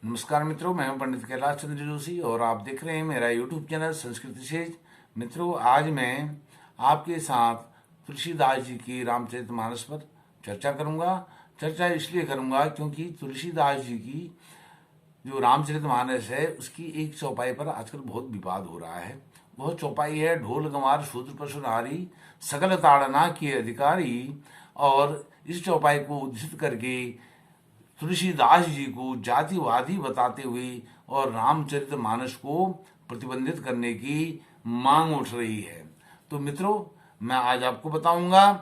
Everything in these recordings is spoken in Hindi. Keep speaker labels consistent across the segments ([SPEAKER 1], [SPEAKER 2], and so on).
[SPEAKER 1] नमस्कार मित्रों, मैं हूं पंडित कैलाश चंद्र जोशी और आप देख रहे हैं मेरा यूट्यूब चैनल संस्कृति से। मित्रों, आज मैं आपके साथ तुलसीदास जी की रामचरितमानस पर चर्चा करूंगा। चर्चा इसलिए करूंगा क्योंकि तुलसीदास जी की जो रामचरितमानस है उसकी एक चौपाई पर आजकल बहुत विवाद हो रहा है। वह चौपाई है ढोल गंवार शूद्र पशु नारी सकल ताड़ना के अधिकारी। और इस चौपाई को उद्धृत करके तुलसीदास जी को जातिवादी बताते हुए और रामचरितमानस को प्रतिबंधित करने की मांग उठ रही है। तो मित्रों, मैं आज आपको बताऊंगा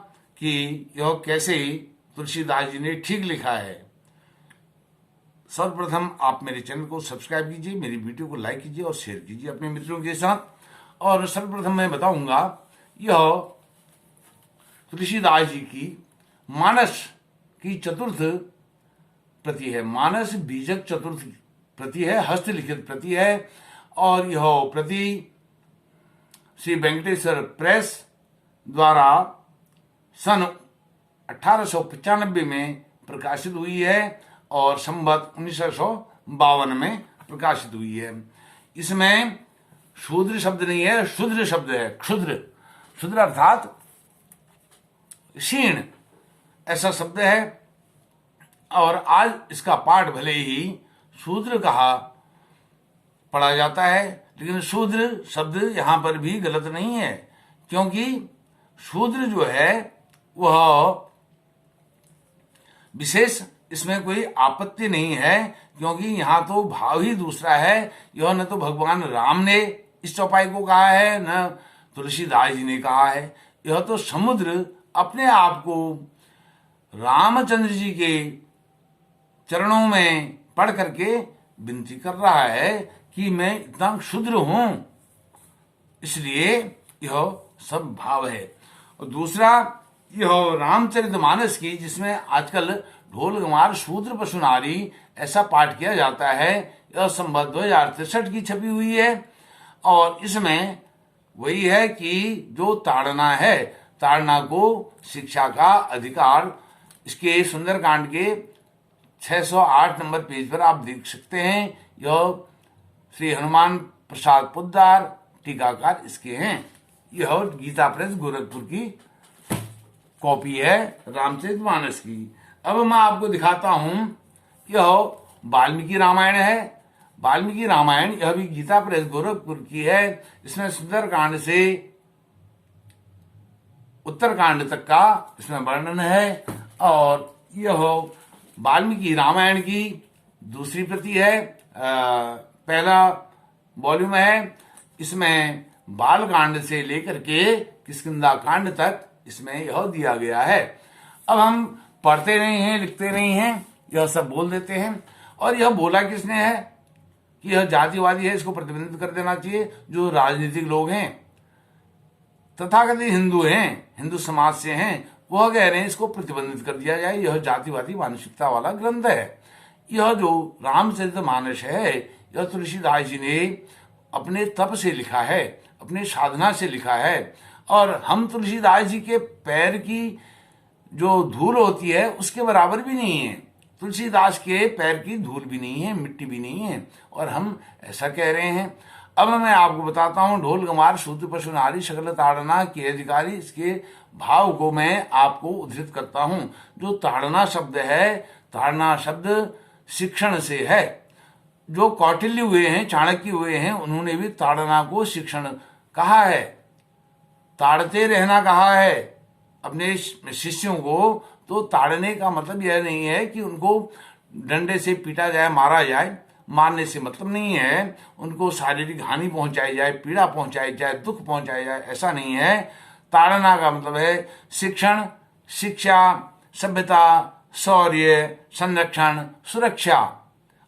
[SPEAKER 1] कि यह कैसे तुलसीदास जी ने ठीक लिखा है। सर्वप्रथम आप मेरे चैनल को सब्सक्राइब कीजिए, मेरी वीडियो को लाइक कीजिए और शेयर कीजिए अपने मित्रों के साथ। और सर्वप्रथम मैं बताऊंगा, यह तुलसीदास जी की मानस की चतुर्थ प्रति है। मानस बीजक चतुर्थ प्रति है, हस्तलिखित प्रति है। और यह प्रति श्री वेंकटेश्वर प्रेस द्वारा सन 1895 में प्रकाशित हुई है और संवत 1952 में प्रकाशित हुई है। इसमें शूद्र शब्द नहीं है, शूद्र शब्द है। क्षुद्र, क्षुद्र अर्थात क्षीण, ऐसा शब्द है। और आज इसका पाठ भले ही शूद्र कहा पढ़ा जाता है, लेकिन शूद्र शब्द यहां पर भी गलत नहीं है, क्योंकि शूद्र जो है वह विशेष, इसमें कोई आपत्ति नहीं है, क्योंकि यहां तो भाव ही दूसरा है। यह न तो भगवान राम ने इस चौपाई को कहा है, न तुलसीदास जी ने कहा है। यह तो समुद्र अपने आप को रामचंद्र जी के चरणों में पढ़ करके विनती कर रहा है कि मैं इतना क्षुद्र हूं, इसलिए यह सब भाव है। और दूसरा, यह रामचरितमानस की, जिसमें आजकल ढोल गंवार शूद्र पशु नारी ऐसा पाठ किया जाता है, यह संवत 2063 की छपी हुई है। और इसमें वही है कि जो ताड़ना है, ताड़ना को शिक्षा का अधिकार, इसके सुंदरकांड के 608 नंबर पेज पर आप देख सकते हैं। यह श्री हनुमान प्रसाद पोद्दार टीकाकार इसके हैं। यह गीता प्रेस गोरखपुर की कॉपी है रामचरितमानस की। अब मैं आपको दिखाता हूं, यह वाल्मीकि रामायण है। वाल्मीकि रामायण यह भी गीता प्रेस गोरखपुर की है। इसमें सुंदरकांड से उत्तरकांड तक का इसमें वर्णन है। और यह वाल्मीकि रामायण की दूसरी प्रति है, पहला वॉल्यूम है। इसमें बालकांड से लेकर के किष्किंधा कांड तक इसमें यह दिया गया है। अब हम पढ़ते नहीं हैं, लिखते नहीं हैं, यह सब बोल देते हैं। और यह बोला किसने है कि यह जातिवादी है, इसको प्रतिबंधित कर देना चाहिए। जो राजनीतिक लोग हैं, तथाकथित हिंदू हैं, हिंदू समाज से हैं, वह कह रहे हैं इसको प्रतिबंधित कर दिया जाए, यह जातिवादी मानसिकता वाला ग्रंथ है। यह जो रामचरितमानस है, यह तुलसीदास जी ने अपने तप से लिखा है, अपने साधना से लिखा है। और हम तुलसीदास जी के पैर की जो धूल होती है उसके बराबर भी नहीं है। तुलसीदास के पैर की धूल भी नहीं है, मिट्टी भी नहीं है, और हम ऐसा कह रहे हैं। अब मैं आपको बताता हूं, ढोल गंवार शूद्र पशु नारी सकल ताड़ना के अधिकारी, इसके भाव को मैं आपको उद्धृत करता हूं। जो ताड़ना शब्द है, ताड़ना शब्द शिक्षण से है। जो कौटिल्य हुए हैं, चाणक्य हुए हैं, उन्होंने भी ताड़ना को शिक्षण कहा है, ताड़ते रहना कहा है अपने शिष्यों को। तो ताड़ने का मतलब यह नहीं है कि उनको डंडे से पीटा जाए, मारा जाए। मारने से मतलब नहीं है उनको शारीरिक हानि पहुंचाई जाए, पीड़ा पहुंचाई जाए, दुख पहुंचाया जाए, ऐसा नहीं है। ताड़ना का मतलब है शिक्षण, शिक्षा, सभ्यता, शौर्य, संरक्षण, सुरक्षा,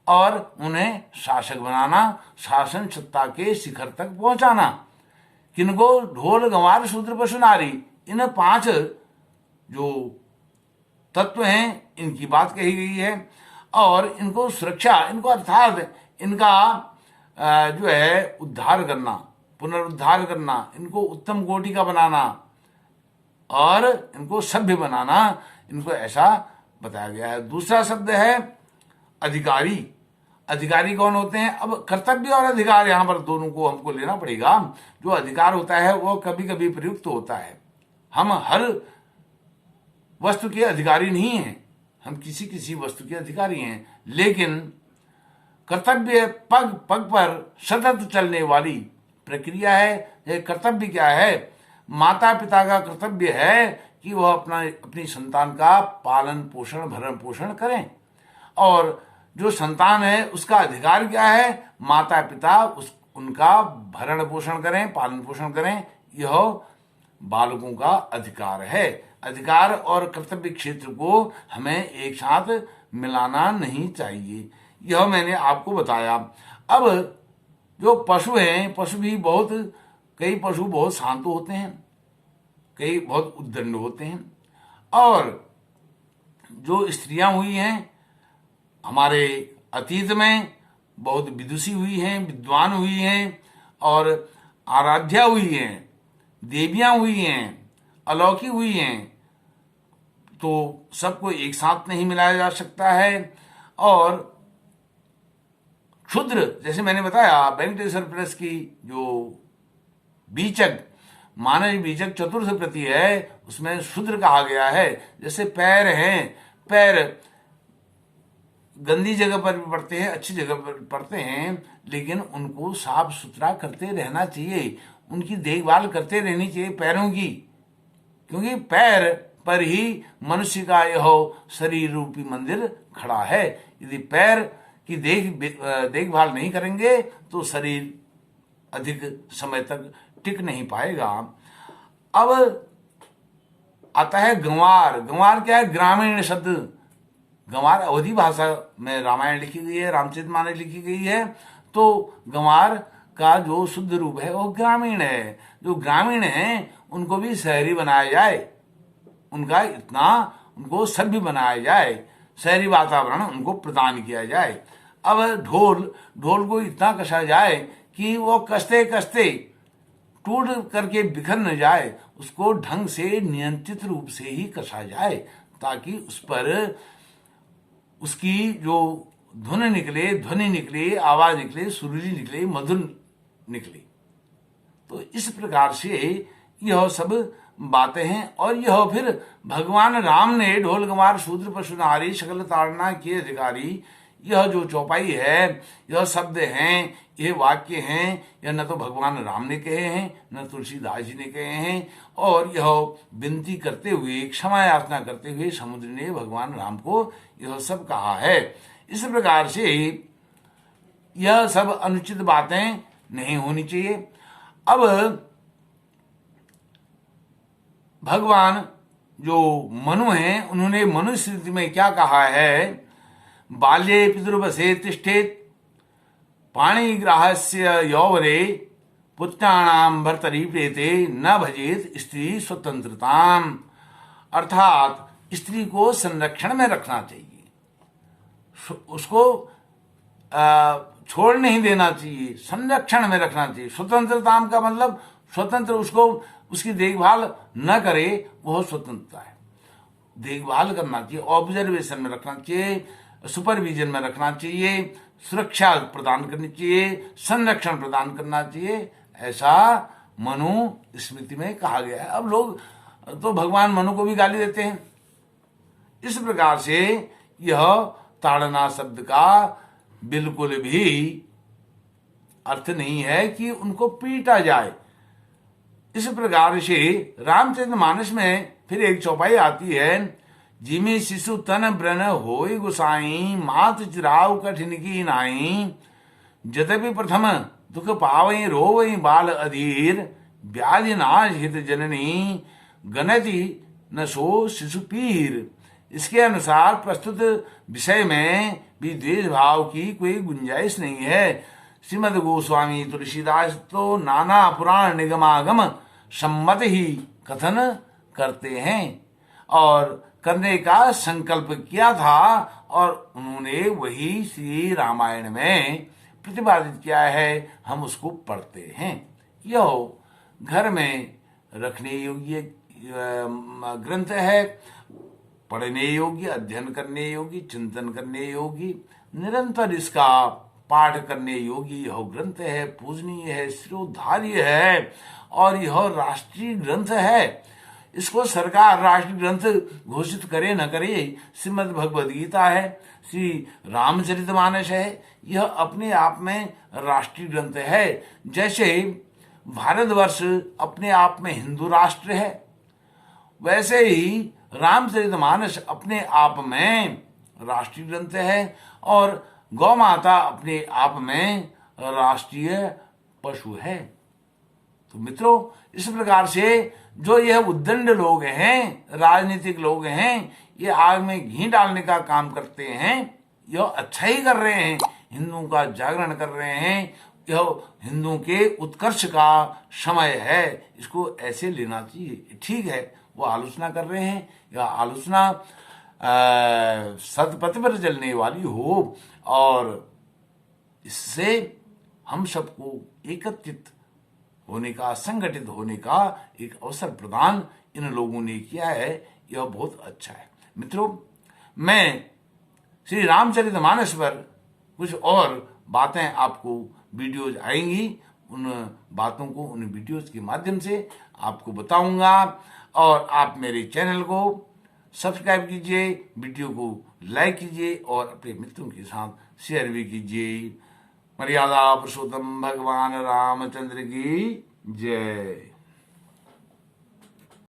[SPEAKER 1] और उन्हें शासक बनाना, शासन सत्ता के शिखर तक पहुंचाना। किनको? ढोल गंवार शूद्र पशु नारी, इन 5 जो तत्व हैं, इनकी बात कही गई है। और इनको सुरक्षा, इनको अर्थात इनका जो है उद्धार करना, पुनरुद्धार करना, इनको उत्तम कोटि का बनाना और इनको सभ्य बनाना, इनको ऐसा बताया गया है। दूसरा शब्द है अधिकारी। अधिकारी कौन होते हैं? अब कर्तव्य और अधिकार यहां पर दोनों को हमको लेना पड़ेगा। जो अधिकार होता है वो कभी कभी प्रयुक्त होता है। हम हर वस्तु के अधिकारी नहीं हैं, हम किसी किसी वस्तु के अधिकारी हैं, लेकिन कर्तव्य पग पग पर सतत चलने वाली प्रक्रिया है। यह कर्तव्य क्या है? माता पिता का कर्तव्य है कि वह अपनी संतान का पालन पोषण भरण पोषण करें, और जो संतान है उसका अधिकार क्या है? माता पिता उनका भरण पोषण करें, पालन पोषण करें। यह बालकों का अधिकार है। अधिकार और कर्तव्य क्षेत्र को हमें एक साथ मिलाना नहीं चाहिए, यह मैंने आपको बताया। अब जो पशु हैं, पशु भी कई पशु बहुत शांत होते हैं, कई बहुत उद्दंड होते हैं, और जो स्त्रियां हुई हैं हमारे अतीत में बहुत विदुषी हुई हैं, विद्वान हुई हैं, और आराध्या हुई हैं, देवियां हुई हैं, अलौकिक हुई हैं, तो सबको एक साथ नहीं मिलाया जा सकता है। और क्षुद्र, जैसे मैंने बताया, वेंकटेश्वर प्रेस की जो बीचक मानव बीजक चतुर्थ प्रति है, उसमें शूद्र कहा गया है। जैसे पैर हैं, पैर गंदी जगह पर भी पड़ते हैं, अच्छी जगह पर पड़ते हैं, लेकिन उनको साफ सुथरा करते रहना चाहिए, उनकी देखभाल करते रहनी चाहिए पैरों की, क्योंकि पैर पर ही मनुष्य का यह शरीर रूपी मंदिर खड़ा है। यदि पैर की देखभाल नहीं करेंगे तो शरीर अधिक समय तक टिक नहीं पाएगा। अब आता है गंवार। गंवार क्या है? ग्रामीण शब्द। गंवार अवधी भाषा में रामायण लिखी गई है, रामचरितमानस लिखी गई है, तो गंवार का जो शुद्ध रूप है वो ग्रामीण है। जो ग्रामीण है उनको भी शहरी बनाया जाए, उनको सभ्य बनाया जाए, शहरी वातावरण उनको प्रदान किया जाए। अब ढोल को इतना कसा जाए कि वो कसते कसते टूट करके बिखर न जाए, उसको ढंग से नियंत्रित रूप से ही कसा जाए, ताकि उस पर उसकी जो ध्वनि निकले, आवाज निकले, सुरीली निकले, मधुर निकले। तो इस प्रकार से यह सब बातें हैं। और यह फिर भगवान राम ने ढोल गंवार शूद्र पशु नारी सकल ताड़ना के अधिकारी, यह जो चौपाई है, यह शब्द हैं, ये वाक्य हैं, यह न तो भगवान राम ने कहे हैं, न तुलसीदास जी ने कहे हैं, और यह विनती करते हुए, क्षमा याचना करते हुए समुद्र ने भगवान राम को यह सब कहा है। इस प्रकार से यह सब अनुचित बातें नहीं होनी चाहिए। अब भगवान जो मनु हैं, उन्होंने मनुस्मृति में क्या कहा है? बाल्ये पितृवसे तिष्ठेत पाणिग्राहस्य यौवरे पुत्राणाम भर्तरी प्रेते न भजेत स्त्री स्वतंत्रताम। अर्थात स्त्री को संरक्षण में रखना चाहिए, उसको छोड़ नहीं देना चाहिए, संरक्षण में रखना चाहिए। स्वतंत्रताम का मतलब स्वतंत्र, उसको उसकी देखभाल न करे, वह स्वतंत्रता है। देखभाल करना चाहिए, ऑब्जर्वेशन में रखना चाहिए, सुपरविजन में रखना चाहिए, सुरक्षा प्रदान करनी चाहिए, संरक्षण प्रदान करना चाहिए, ऐसा मनु स्मृति में कहा गया है। अब लोग तो भगवान मनु को भी गाली देते हैं। इस प्रकार से यह ताड़ना शब्द का बिल्कुल भी अर्थ नहीं है कि उनको पीटा जाए। इस प्रकार से रामचरितमानस में फिर एक चौपाई आती है, जिमी शिशु तन ब्रन होई गुसाई, मात चिराव कठिन की नाई, जतपि प्रथम दुख पावई रोवई बाल अधीर, ब्याज नाश हित जननी गणति न सो शिशु पीर। इसके अनुसार प्रस्तुत विषय में भी द्वेष भाव की कोई गुंजाइश नहीं है। श्रीमद गोस्वामी तुलसीदास तो नाना पुराण निगमागम सम्मत ही कथन करते हैं और करने का संकल्प किया था, और उन्होंने वही श्री रामायण में प्रतिपादित किया है, हम उसको पढ़ते हैं। यह घर में रखने योग्य ग्रंथ है, पढ़ने योग्य, अध्ययन करने योग्य, चिंतन करने योग्य, निरंतर इसका पाठ करने योग्य यह ग्रंथ है, पूजनीय है, शिरोधार्य है और यह राष्ट्रीय ग्रंथ है। इसको सरकार राष्ट्रीय ग्रंथ घोषित करे न करे, श्रीमद् भगवद गीता है, श्री रामचरितमानस है, यह अपने आप में राष्ट्रीय ग्रंथ है। जैसे भारतवर्ष अपने आप में हिंदू राष्ट्र है, वैसे ही रामचरितमानस अपने आप में राष्ट्रीय ग्रंथ है और गौ माता अपने आप में राष्ट्रीय पशु है। तो मित्रों, इस प्रकार से जो यह उद्दंड लोग हैं, राजनीतिक लोग हैं, ये आग में घी डालने का काम करते हैं, यह अच्छा ही कर रहे हैं, हिंदुओं का जागरण कर रहे हैं, यह हिंदुओं के उत्कर्ष का समय है, इसको ऐसे लेना चाहिए। ठीक है, वो आलोचना कर रहे हैं, यह आलोचना सतपथ पर चलने वाली हो और इससे हम सबको एकत्रित होने का, संगठित होने का एक अवसर प्रदान इन लोगों ने किया है, यह बहुत अच्छा है। मित्रों, मैं श्री रामचरितमानस पर कुछ और बातें आपको वीडियोज आएंगी, उन बातों को उन वीडियोज के माध्यम से आपको बताऊंगा और आप मेरे चैनल को सब्सक्राइब कीजिए, वीडियो को लाइक कीजिए और अपने मित्रों के साथ शेयर भी कीजिए। मर्यादा पुरुषोत्तम भगवान रामचंद्र की जय।